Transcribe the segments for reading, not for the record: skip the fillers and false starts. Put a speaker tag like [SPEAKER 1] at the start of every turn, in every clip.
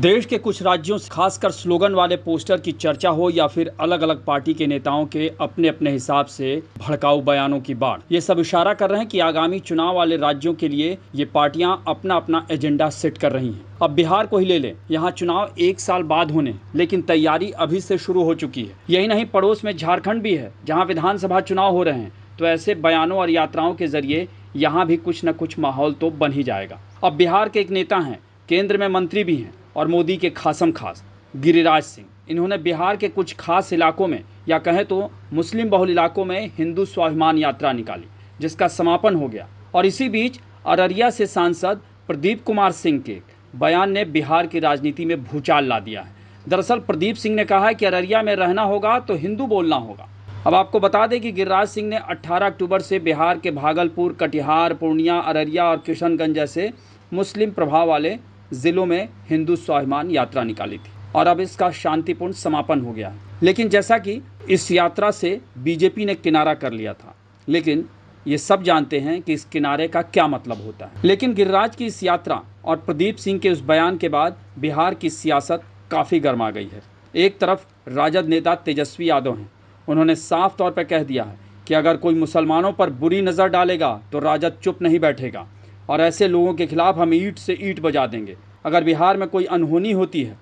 [SPEAKER 1] देश के कुछ राज्यों से खासकर स्लोगन वाले पोस्टर की चर्चा हो या फिर अलग अलग पार्टी के नेताओं के अपने अपने हिसाब से भड़काऊ बयानों की बाढ़, ये सब इशारा कर रहे हैं कि आगामी चुनाव वाले राज्यों के लिए ये पार्टियां अपना अपना एजेंडा सेट कर रही हैं। अब बिहार को ही ले लें, यहाँ चुनाव 1 साल बाद होने, लेकिन तैयारी अभी से शुरू हो चुकी है। यही नहीं, पड़ोस में झारखंड भी है जहाँ विधानसभा चुनाव हो रहे हैं। तो ऐसे बयानों और यात्राओं के जरिए यहाँ भी कुछ न कुछ माहौल तो बन ही जाएगा। अब बिहार के एक नेता हैं, केंद्र में मंत्री भी हैं और मोदी के खासम खास गिरिराज सिंह। इन्होंने बिहार के कुछ खास इलाकों में या कहें तो मुस्लिम बहुल इलाकों में हिंदू स्वाभिमान यात्रा निकाली, जिसका समापन हो गया। और इसी बीच अररिया से सांसद प्रदीप कुमार सिंह के बयान ने बिहार की राजनीति में भूचाल ला दिया है। दरअसल प्रदीप सिंह ने कहा है कि अररिया में रहना होगा तो हिंदू बोलना होगा। अब आपको बता दें कि गिरिराज सिंह ने 18 अक्टूबर से बिहार के भागलपुर, कटिहार, पूर्णिया, अररिया और किशनगंज जैसे मुस्लिम प्रभाव वाले जिलों में हिंदू स्वाभिमान यात्रा निकाली थी और अब इसका शांतिपूर्ण समापन हो गया है। लेकिन जैसा कि इस यात्रा से बीजेपी ने किनारा कर लिया था, लेकिन ये सब जानते हैं कि इस किनारे का क्या मतलब होता है। लेकिन गिरिराज की इस यात्रा और प्रदीप सिंह के उस बयान के बाद बिहार की सियासत काफ़ी गर्मा गई है। एक तरफ राजद नेता तेजस्वी यादव हैं, उन्होंने साफ तौर पर कह दिया है कि अगर कोई मुसलमानों पर बुरी नज़र डालेगा तो राजद चुप नहीं बैठेगा और ऐसे लोगों के खिलाफ हम ईंट से ईंट बजा देंगे। अगर बिहार में कोई अनहोनी होती है,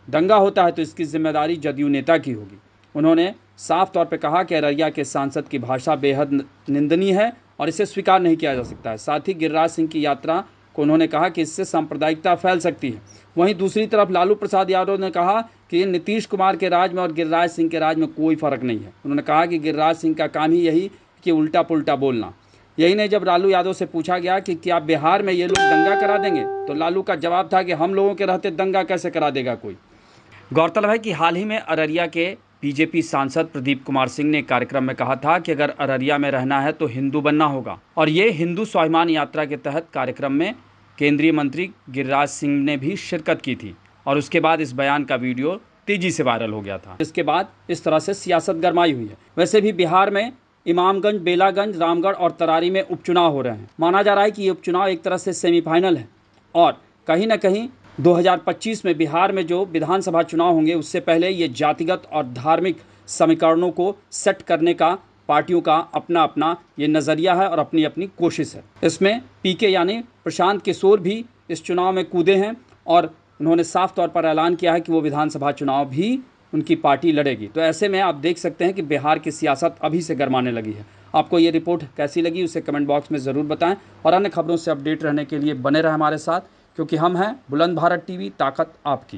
[SPEAKER 1] दंगा होता है, तो इसकी जिम्मेदारी जदयू नेता की होगी। उन्होंने साफ तौर पर कहा कि अररिया के सांसद की भाषा बेहद निंदनीय है और इसे स्वीकार नहीं किया जा सकता है। साथ ही गिरिराज सिंह की यात्रा को उन्होंने कहा कि इससे सांप्रदायिकता फैल सकती है। वहीं दूसरी तरफ लालू प्रसाद यादव ने कहा कि नीतीश कुमार के राज में और गिरिराज सिंह के राज में कोई फ़र्क नहीं है। उन्होंने कहा कि गिरिराज सिंह का काम ही यही कि उल्टा पुल्टा बोलना। यही नहीं, जब लालू यादव से पूछा गया कि क्या बिहार में ये लोग दंगा करा देंगे, तो लालू का जवाब था कि हम लोगों के रहते दंगा कैसे करा देगा कोई। गौरतलब है कि हाल ही में अररिया के बीजेपी सांसद प्रदीप कुमार सिंह ने एक कार्यक्रम में कहा था कि अगर अररिया में रहना है तो हिंदू बनना होगा। और ये हिंदू स्वाभिमान यात्रा के तहत कार्यक्रम में केंद्रीय मंत्री गिरिराज सिंह ने भी शिरकत की थी और उसके बाद इस बयान का वीडियो तेजी से वायरल हो गया था। इसके बाद इस तरह से सियासत गरमाई हुई है। वैसे भी बिहार में इमामगंज, बेलागंज, रामगढ़ और तरारी में उपचुनाव हो रहे हैं। माना जा रहा है कि ये उपचुनाव एक तरह से सेमीफाइनल है और कहीं ना कहीं 2025 में बिहार में जो विधानसभा चुनाव होंगे उससे पहले ये जातिगत और धार्मिक समीकरणों को सेट करने का पार्टियों का अपना अपना ये नज़रिया है और अपनी अपनी कोशिश है। इसमें पीके यानी प्रशांत किशोर भी इस चुनाव में कूदे हैं और उन्होंने साफ तौर पर ऐलान किया है कि वो विधानसभा चुनाव भी उनकी पार्टी लड़ेगी। तो ऐसे में आप देख सकते हैं कि बिहार की सियासत अभी से गरमाने लगी है। आपको ये रिपोर्ट कैसी लगी उसे कमेंट बॉक्स में ज़रूर बताएं और अन्य खबरों से अपडेट रहने के लिए बने रहें हमारे साथ, क्योंकि हम हैं बुलंद भारत टीवी, ताकत आपकी।